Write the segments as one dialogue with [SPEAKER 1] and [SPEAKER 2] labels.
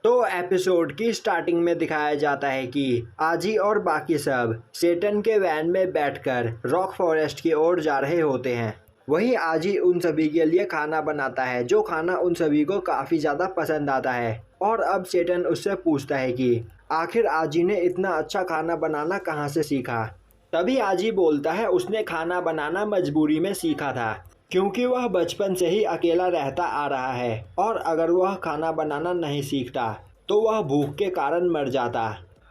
[SPEAKER 1] तो एपिसोड की स्टार्टिंग में दिखाया जाता है कि आजी और बाकी सब सेटन के वैन में बैठकर रॉक फॉरेस्ट की ओर जा रहे होते हैं। वहीं आजी उन सभी के लिए खाना बनाता है, जो खाना उन सभी को काफ़ी ज़्यादा पसंद आता है। और अब सेटन उससे पूछता है कि आखिर आजी ने इतना अच्छा खाना बनाना कहाँ से सीखा। तभी आजी बोलता है उसने खाना बनाना मजबूरी में सीखा था, क्योंकि वह बचपन से ही अकेला रहता आ रहा है और अगर वह खाना बनाना नहीं सीखता तो वह भूख के कारण मर जाता।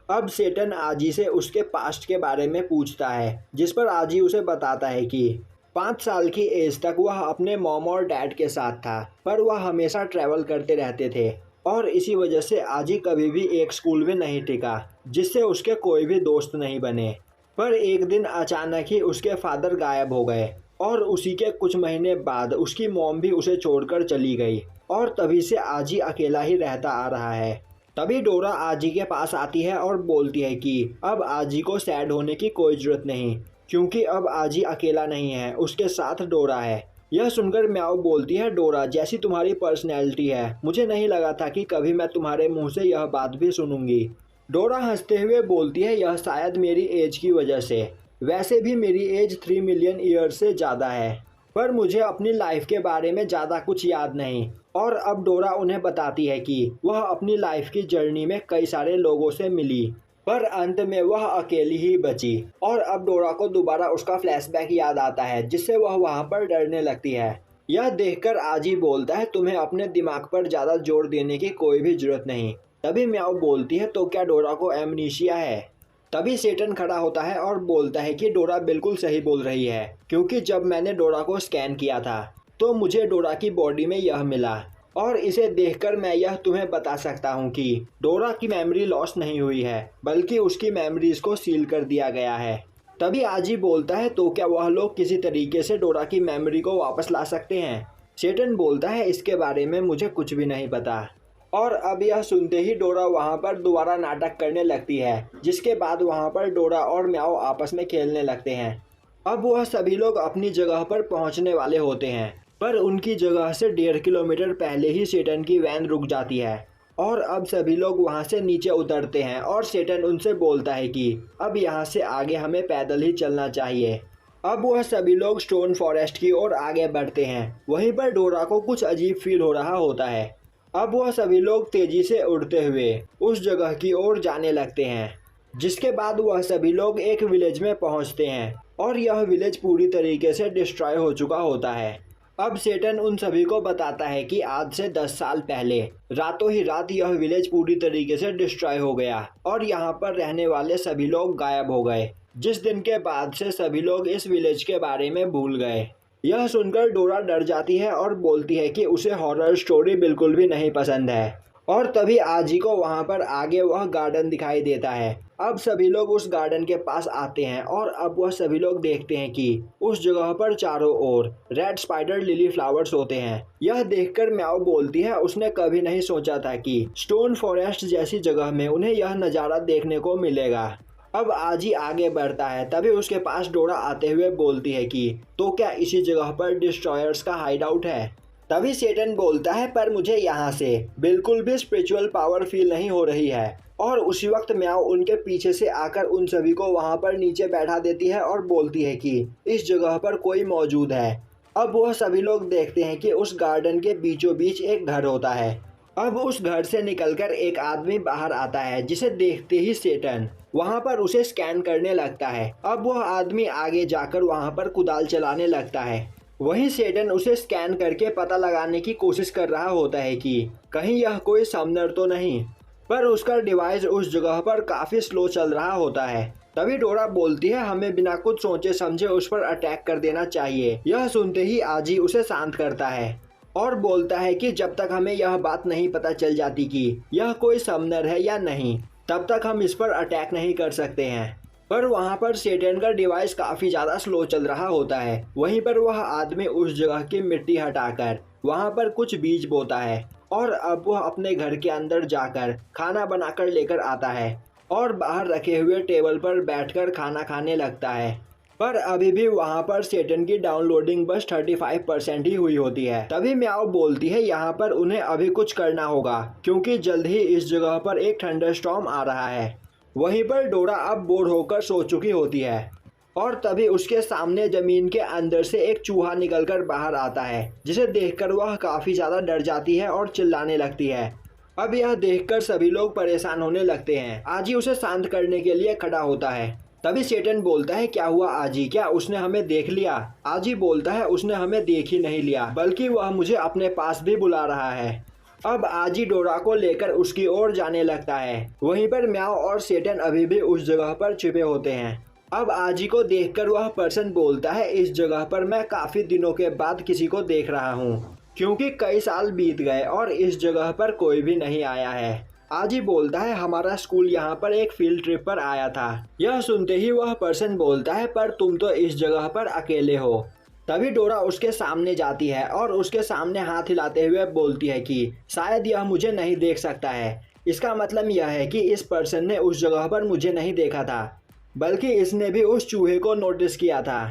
[SPEAKER 1] अब सेटन आजी से उसके पास्ट के बारे में पूछता है, जिस पर आजी उसे बताता है कि 5 साल की एज तक वह अपने मॉम और डैड के साथ था, पर वह हमेशा ट्रैवल करते रहते थे और इसी वजह से आजी कभी भी एक स्कूल में नहीं टिका, जिससे उसके कोई भी दोस्त नहीं बने। पर एक दिन अचानक ही उसके फादर गायब हो गए और उसी के कुछ महीने बाद उसकी मॉम भी उसे छोड़कर चली गई और तभी से आजी अकेला ही रहता आ रहा है। तभी डोरा आजी के पास आती है और बोलती है कि अब आजी को सैड होने की कोई ज़रूरत नहीं, क्योंकि अब आजी अकेला नहीं है, उसके साथ डोरा है। यह सुनकर म्याऊ बोलती है, डोरा जैसी तुम्हारी पर्सनैलिटी है, मुझे नहीं लगा था कि कभी मैं तुम्हारे मुंह से यह बात भी सुनूंगी। डोरा हंसते हुए बोलती है, यह शायद मेरी एज की वजह से, वैसे भी मेरी एज 3 मिलियन ईयर से ज़्यादा है, पर मुझे अपनी लाइफ के बारे में ज़्यादा कुछ याद नहीं। और अब डोरा उन्हें बताती है कि वह अपनी लाइफ की जर्नी में कई सारे लोगों से मिली, पर अंत में वह अकेली ही बची। और अब डोरा को दोबारा उसका फ्लैशबैक याद आता है, जिससे वह वहाँ पर डरने लगती है। यह देखकर आजी बोलता है, तुम्हें अपने दिमाग पर ज़्यादा जोर देने की कोई भी ज़रूरत नहीं। तभी म्याऊ बोलती है, तो क्या डोरा को एमनीशिया है। तभी सेटन खड़ा होता है और बोलता है कि डोरा बिल्कुल सही बोल रही है, क्योंकि जब मैंने डोरा को स्कैन किया था तो मुझे डोरा की बॉडी में यह मिला और इसे देखकर मैं यह तुम्हें बता सकता हूँ कि डोरा की मेमोरी लॉस नहीं हुई है, बल्कि उसकी मेमोरीज को सील कर दिया गया है। तभी आजी बोलता है, तो क्या वह लोग किसी तरीके से डोरा की मेमोरी को वापस ला सकते हैं। सेटन बोलता है, इसके बारे में मुझे कुछ भी नहीं पता। और अब यह सुनते ही डोरा वहाँ पर दोबारा नाटक करने लगती है, जिसके बाद वहाँ पर डोरा और म्याऊ आपस में खेलने लगते हैं। अब वह सभी लोग अपनी जगह पर पहुँचने वाले होते हैं, पर उनकी जगह से 1.5 किलोमीटर पहले ही सेटन की वैन रुक जाती है और अब सभी लोग वहाँ से नीचे उतरते हैं और सेटन उनसे बोलता है कि अब यहाँ से आगे हमें पैदल ही चलना चाहिए। अब वह सभी लोग स्टोन फॉरेस्ट की ओर आगे बढ़ते हैं। वहीं पर डोरा को कुछ अजीब फील हो रहा होता है। अब वह सभी लोग तेजी से उड़ते हुए उस जगह की ओर जाने लगते हैं, जिसके बाद वह सभी लोग एक विलेज में पहुंचते हैं और यह विलेज पूरी तरीके से डिस्ट्रॉय हो चुका होता है। अब सेटन उन सभी को बताता है कि आज से 10 साल पहले रातों ही रात यह विलेज पूरी तरीके से डिस्ट्रॉय हो गया और यहाँ पर रहने वाले सभी लोग गायब हो गए, जिस दिन के बाद से सभी लोग इस विलेज के बारे में भूल गए। यह सुनकर डोरा डर जाती है और बोलती है कि उसे हॉरर स्टोरी बिल्कुल भी नहीं पसंद है। और तभी आजी को वहाँ पर आगे वह गार्डन दिखाई देता है। अब सभी लोग उस गार्डन के पास आते हैं और अब वह सभी लोग देखते हैं कि उस जगह पर चारों ओर रेड स्पाइडर लिली फ्लावर्स होते हैं। यह देखकर म्याऊ बोलती है, उसने कभी नहीं सोचा था कि स्टोन फॉरेस्ट जैसी जगह में उन्हें यह नज़ारा देखने को मिलेगा। अब आजी आगे बढ़ता है, तभी उसके पास डोरा आते हुए बोलती है कि तो क्या इसी जगह पर डिस्ट्रॉयर्स का हाइड आउट है। तभी सेटन बोलता है, पर मुझे यहाँ से बिल्कुल भी स्पिरिचुअल पावर फील नहीं हो रही है। और उसी वक्त म्याऊ उनके पीछे से आकर उन सभी को वहाँ पर नीचे बैठा देती है और बोलती है कि इस जगह पर कोई मौजूद है। अब वह सभी लोग देखते हैं कि उस गार्डन के बीचों बीच एक घर होता है। अब उस घर से निकलकर एक आदमी बाहर आता है, जिसे देखते ही सेटन वहां पर उसे स्कैन करने लगता है। अब वह आदमी आगे जाकर वहां पर कुदाल चलाने लगता है। वहीं सेटन उसे स्कैन करके पता लगाने की कोशिश कर रहा होता है कि कहीं यह कोई समनर तो नहीं, पर उसका डिवाइस उस जगह पर काफ़ी स्लो चल रहा होता है। तभी डोरा बोलती है, हमें बिना कुछ सोचे समझे उस पर अटैक कर देना चाहिए। यह सुनते ही आजी उसे शांत करता है और बोलता है कि जब तक हमें यह बात नहीं पता चल जाती कि यह कोई समनर है या नहीं, तब तक हम इस पर अटैक नहीं कर सकते हैं। पर वहाँ पर सेटन का डिवाइस काफ़ी ज़्यादा स्लो चल रहा होता है। वहीं पर वह आदमी उस जगह की मिट्टी हटाकर वहाँ पर कुछ बीज बोता है और अब वह अपने घर के अंदर जाकर खाना बनाकर लेकर आता है और बाहर रखे हुए टेबल पर बैठकर खाना खाने लगता है। पर अभी भी वहाँ पर सेटन की डाउनलोडिंग बस 35% ही हुई होती है। तभी म्याओ बोलती है यहाँ पर उन्हें अभी कुछ करना होगा क्योंकि जल्द ही इस जगह पर एक थंडरस्टॉर्म आ रहा है। वहीं पर डोरा अब बोर होकर सो चुकी होती है और तभी उसके सामने जमीन के अंदर से एक चूहा निकलकर बाहर आता है, जिसे देखकर वह काफी ज्यादा डर जाती है और चिल्लाने लगती है। अब यह देखकर सभी लोग परेशान होने लगते हैं। आजी उसे शांत करने के लिए खड़ा होता है। तभी सेटन बोलता है, क्या हुआ आजी, क्या उसने हमें देख लिया? आजी बोलता है, उसने हमें देख ही नहीं लिया बल्कि वह मुझे अपने पास भी बुला रहा है। अब आजी डोरा को लेकर उसकी ओर जाने लगता है। वहीं पर म्याओ और सेटन अभी भी उस जगह पर छिपे होते हैं। अब आजी को देखकर वह पर्सन बोलता है, इस जगह पर मैं काफी दिनों के बाद किसी को देख रहा हूँ क्योंकि कई साल बीत गए और इस जगह पर कोई भी नहीं आया है। आजी बोलता है, हमारा स्कूल यहाँ पर एक फील्ड ट्रिप पर आया था। यह सुनते ही वह पर्सन बोलता है, पर तुम तो इस जगह पर अकेले हो। तभी डोरा उसके सामने जाती है और उसके सामने हाथ हिलाते हुए बोलती है कि शायद यह मुझे नहीं देख सकता है। इसका मतलब यह है कि इस पर्सन ने उस जगह पर मुझे नहीं देखा था, बल्कि इसने भी उस चूहे को नोटिस किया था।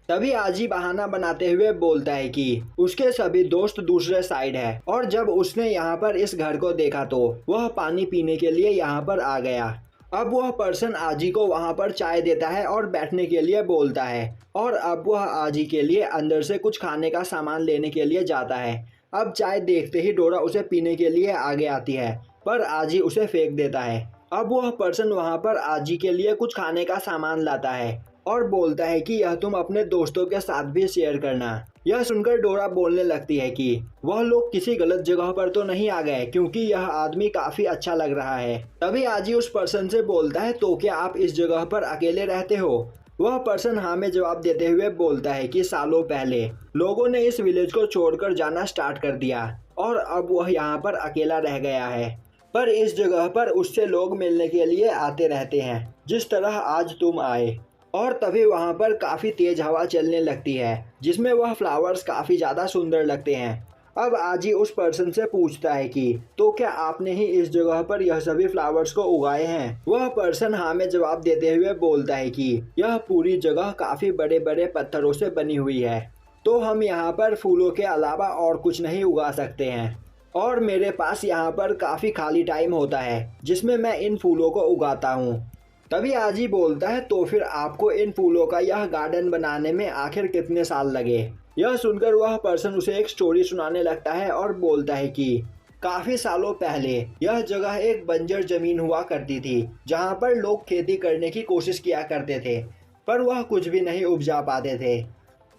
[SPEAKER 1] तभी आजी बहाना बनाते हुए बोलता है कि उसके सभी दोस्त दूसरे साइड है और जब उसने यहाँ पर इस घर को देखा तो वह पानी पीने के लिए यहाँ पर आ गया। अब वह पर्सन आजी को वहाँ पर चाय देता है और बैठने के लिए बोलता है और अब वह आजी के लिए अंदर से कुछ खाने का सामान लेने के लिए जाता है। अब चाय देखते ही डोरा उसे पीने के लिए आगे आती है, पर आजी उसे फेंक देता है। अब वह पर्सन वहाँ पर आजी के लिए कुछ खाने का सामान लाता है और बोलता है कि यह तुम अपने दोस्तों के साथ भी शेयर करना। यह सुनकर डोरा बोलने लगती है कि वह लोग किसी गलत जगह पर तो नहीं आ गए क्योंकि यह आदमी काफी अच्छा लग रहा है। तभी आजी उस पर्सन से बोलता है, तो क्या आप इस जगह पर अकेले रहते हो? वह पर्सन हाँ में जवाब देते हुए बोलता है कि सालों पहले लोगों ने इस विलेज को छोड़कर जाना स्टार्ट कर दिया और अब वह यहाँ पर अकेला रह गया है, पर इस जगह पर उससे लोग मिलने के लिए आते रहते हैं जिस तरह आज तुम आए। और तभी वहाँ पर काफ़ी तेज हवा चलने लगती है जिसमें वह फ्लावर्स काफ़ी ज़्यादा सुंदर लगते हैं। अब आजी उस पर्सन से पूछता है कि तो क्या आपने ही इस जगह पर यह सभी फ्लावर्स को उगाए हैं? वह पर्सन हाँ में जवाब देते हुए बोलता है कि यह पूरी जगह काफ़ी बड़े बड़े पत्थरों से बनी हुई है, तो हम यहाँ पर फूलों के अलावा और कुछ नहीं उगा सकते हैं और मेरे पास यहाँ पर काफ़ी खाली टाइम होता है जिसमें मैं इन फूलों को उगाता हूँ। तभी आजी बोलता है, तो फिर आपको इन फूलों का यह गार्डन बनाने में आखिर कितने साल लगे? यह सुनकर वह पर्सन उसे एक स्टोरी सुनाने लगता है और बोलता है कि काफी सालों पहले यह जगह एक बंजर जमीन हुआ करती थी जहां पर लोग खेती करने की कोशिश किया करते थे, पर वह कुछ भी नहीं उपजा पाते थे।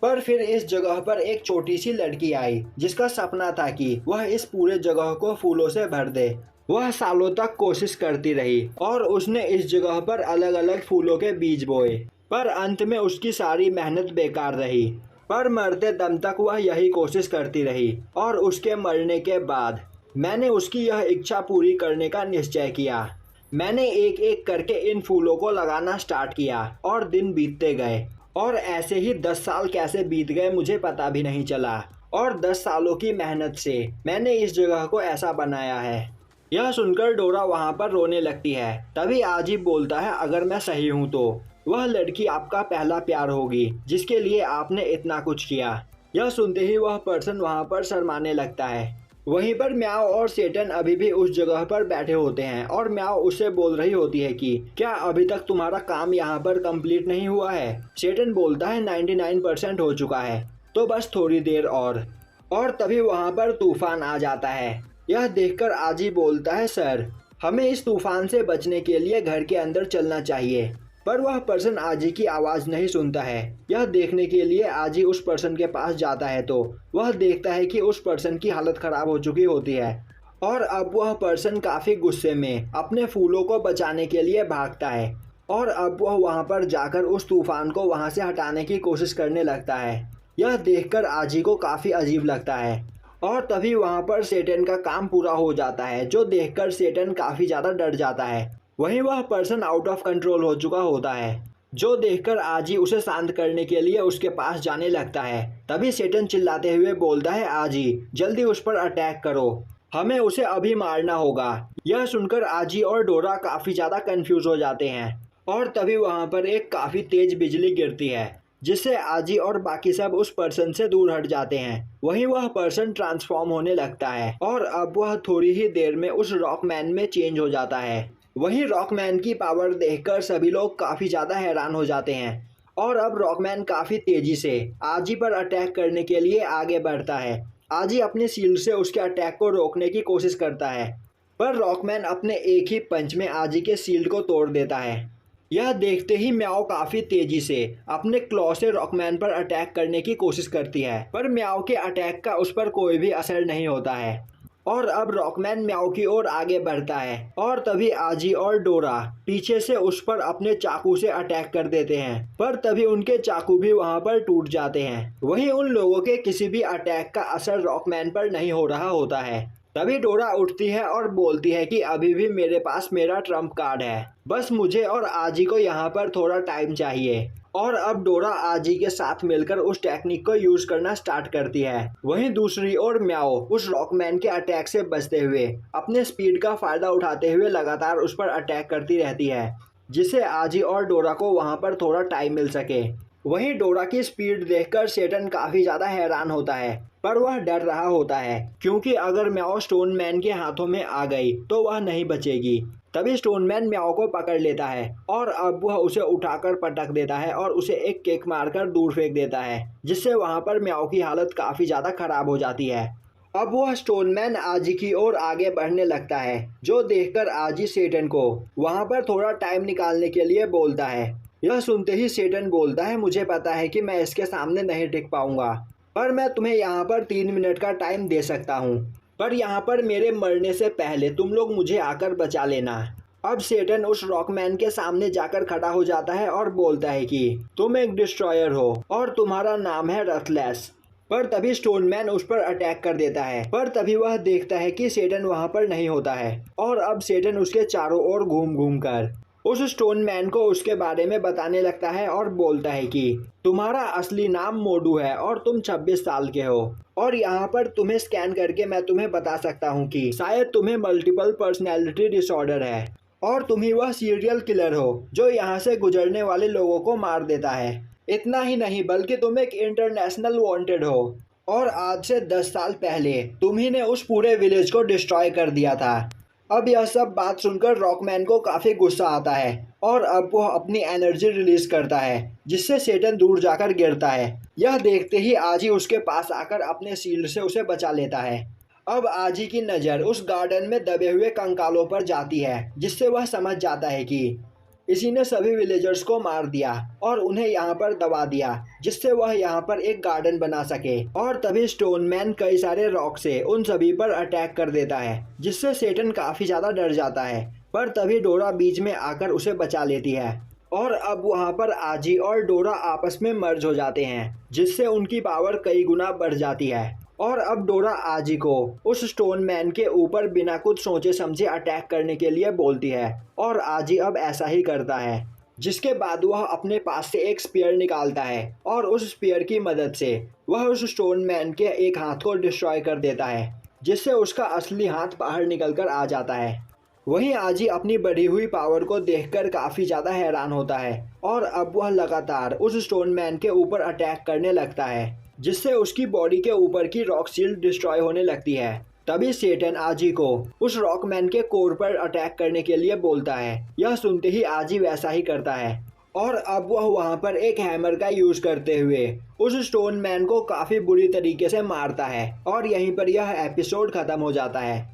[SPEAKER 1] पर फिर इस जगह पर एक छोटी सी लड़की आई जिसका सपना था कि वह इस पूरे जगह को फूलों से भर दे। वह सालों तक कोशिश करती रही और उसने इस जगह पर अलग अलग फूलों के बीज बोए, पर अंत में उसकी सारी मेहनत बेकार रही। पर मरते दम तक वह यही कोशिश करती रही और उसके मरने के बाद मैंने उसकी यह इच्छा पूरी करने का निश्चय किया। मैंने एक एक करके इन फूलों को लगाना स्टार्ट किया और दिन बीतते गए और ऐसे ही 10 साल कैसे बीत गए मुझे पता भी नहीं चला और 10 सालों की मेहनत से मैंने इस जगह को ऐसा बनाया है। यह सुनकर डोरा वहाँ पर रोने लगती है। तभी आजी बोलता है, अगर मैं सही हूँ तो वह लड़की आपका पहला प्यार होगी जिसके लिए आपने इतना कुछ किया। यह सुनते ही वह पर्सन वहाँ पर शर्माने लगता है। वहीं पर म्याओ और सेटन अभी भी उस जगह पर बैठे होते हैं और म्याओ उससे बोल रही होती है कि क्या अभी तक तुम्हारा काम यहाँ पर कंप्लीट नहीं हुआ है? सेटन बोलता है 99% हो चुका है, तो बस थोड़ी देर और तभी वहाँ पर तूफान आ जाता है। यह देखकर आजी बोलता है, सर हमें इस तूफान से बचने के लिए घर के अंदर चलना चाहिए, पर वह पर्सन आजी की आवाज़ नहीं सुनता है। यह देखने के लिए आजी उस पर्सन के पास जाता है तो वह देखता है कि उस पर्सन की हालत ख़राब हो चुकी होती है और अब वह पर्सन काफ़ी गुस्से में अपने फूलों को बचाने के लिए भागता है और अब वह वहाँ पर जाकर उस तूफान को वहाँ से हटाने की कोशिश करने लगता है। यह देखकर आजी को काफ़ी अजीब लगता है और तभी वहाँ पर सेटन का काम पूरा हो जाता है, जो देखकर सेटन काफ़ी ज़्यादा डर जाता है। वहीं वह पर्सन आउट ऑफ कंट्रोल हो चुका होता है, जो देखकर आजी उसे शांत करने के लिए उसके पास जाने लगता है। तभी सेटन चिल्लाते हुए बोलता है, आजी जल्दी उस पर अटैक करो, हमें उसे अभी मारना होगा। यह सुनकर आजी और डोरा काफ़ी ज़्यादा कंफ्यूज हो जाते हैं और तभी वहाँ पर एक काफ़ी तेज बिजली गिरती है जिससे आजी और बाकी सब उस पर्सन से दूर हट जाते हैं। वहीं वह पर्सन ट्रांसफॉर्म होने लगता है और अब वह थोड़ी ही देर में उस रॉकमैन में चेंज हो जाता है। वहीं रॉकमैन की पावर देखकर सभी लोग काफ़ी ज़्यादा हैरान हो जाते हैं और अब रॉकमैन काफ़ी तेज़ी से आजी पर अटैक करने के लिए आगे बढ़ता है। आजी अपनी शील्ड से उसके अटैक को रोकने की कोशिश करता है, पर रॉकमैन अपने एक ही पंच में आजी के शील्ड को तोड़ देता है। यह देखते ही म्याओ काफ़ी तेज़ी से अपने क्लॉ से रॉकमैन पर अटैक करने की कोशिश करती है, पर म्याओ के अटैक का उस पर कोई भी असर नहीं होता है और अब रॉकमैन म्याओ की ओर आगे बढ़ता है और तभी आजी और डोरा पीछे से उस पर अपने चाकू से अटैक कर देते हैं, पर तभी उनके चाकू भी वहां पर टूट जाते हैं। वहीं उन लोगों के किसी भी अटैक का असर रॉकमैन पर नहीं हो रहा होता है। तभी डोरा उठती है और बोलती है कि अभी भी मेरे पास मेरा ट्रम्प कार्ड है, बस मुझे और आजी को यहाँ पर थोड़ा टाइम चाहिए। और अब डोरा आजी के साथ मिलकर उस टेक्निक को यूज करना स्टार्ट करती है। वहीं दूसरी ओर म्याओ उस रॉकमैन के अटैक से बचते हुए अपने स्पीड का फायदा उठाते हुए लगातार उस पर अटैक करती रहती है, जिससे आजी और डोरा को वहां पर थोड़ा टाइम मिल सके। वहीं डोरा की स्पीड देखकर सेटन काफी ज्यादा हैरान होता है, पर वह डर रहा होता है क्योंकि अगर म्याओ स्टोन मैन के हाथों में आ गई तो वह नहीं बचेगी। तभी स्टोनमैन म्याओ को पकड़ लेता है और अब वह उसे उठाकर पटक देता है और उसे एक किक मारकर दूर फेंक देता है, जिससे वहां पर म्याओ की हालत काफी ज्यादा खराब हो जाती है। अब वह स्टोनमैन आजी की ओर आगे बढ़ने लगता है, जो देखकर आजी सेटन को वहां पर थोड़ा टाइम निकालने के लिए बोलता है। यह सुनते ही सेटन बोलता है, मुझे पता है कि मैं इसके सामने नहीं टिक पाऊंगा, पर मैं तुम्हें यहाँ पर 3 मिनट का टाइम दे सकता हूँ, पर यहाँ पर मेरे मरने से पहले तुम लोग मुझे आकर बचा लेना। अब सेटन उस रॉकमैन के सामने जाकर खड़ा हो जाता है और बोलता है कि तुम एक डिस्ट्रॉयर हो और तुम्हारा नाम है रथलेस। पर तभी स्टोनमैन उस पर अटैक कर देता है, पर तभी वह देखता है कि सेटन वहां पर नहीं होता है और अब सेटन उसके चारों ओर घूम घूम कर उस स्टोनमैन को उसके बारे में बताने लगता है और बोलता है कि तुम्हारा असली नाम मोडू है और तुम 26 साल के हो और यहाँ पर तुम्हें स्कैन करके मैं तुम्हें बता सकता हूँ कि शायद तुम्हें मल्टीपल पर्सनैलिटी डिसऑर्डर है और तुम ही वह सीरियल किलर हो जो यहाँ से गुजरने वाले लोगों को मार देता है। इतना ही नहीं बल्कि तुम एक इंटरनेशनल वांटेड हो और आज से 10 साल पहले तुम ही ने उस पूरे विलेज को डिस्ट्रॉय कर दिया था। अब यह सब बात सुनकर रॉकमैन को काफ़ी गुस्सा आता है और अब वह अपनी एनर्जी रिलीज करता है, जिससे सेटन दूर जाकर गिरता है। यह देखते ही आजी उसके पास आकर अपने शील्ड से उसे बचा लेता है। अब आजी की नज़र उस गार्डन में दबे हुए कंकालों पर जाती है, जिससे वह समझ जाता है कि इसी ने सभी विलेजर्स को मार दिया और उन्हें यहाँ पर दबा दिया, जिससे वह यहाँ पर एक गार्डन बना सके। और तभी स्टोनमैन कई सारे रॉक से उन सभी पर अटैक कर देता है, जिससे सेटन काफ़ी ज़्यादा डर जाता है, पर तभी डोरा बीच में आकर उसे बचा लेती है और अब वहाँ पर आजी और डोरा आपस में मर्ज हो जाते हैं, जिससे उनकी पावर कई गुना बढ़ जाती है। और अब डोरा आजी को उस स्टोन मैन के ऊपर बिना कुछ सोचे समझे अटैक करने के लिए बोलती है और आजी अब ऐसा ही करता है, जिसके बाद वह अपने पास से एक स्पीयर निकालता है और उस स्पीयर की मदद से वह उस स्टोन मैन के एक हाथ को डिस्ट्रॉय कर देता है, जिससे उसका असली हाथ बाहर निकलकर आ जाता है। वहीं आजी अपनी बढ़ी हुई पावर को देखकर काफ़ी ज़्यादा हैरान होता है और अब वह लगातार उस स्टोन मैन के ऊपर अटैक करने लगता है, जिससे उसकी बॉडी के ऊपर की रॉक शील्ड डिस्ट्रॉय होने लगती है। तभी सेटन आजी को उस रॉकमैन के कोर पर अटैक करने के लिए बोलता है। यह सुनते ही आजी वैसा ही करता है और अब वह वहां पर एक हैमर का यूज करते हुए उस स्टोन मैन को काफ़ी बुरी तरीके से मारता है और यहीं पर यह एपिसोड खत्म हो जाता है।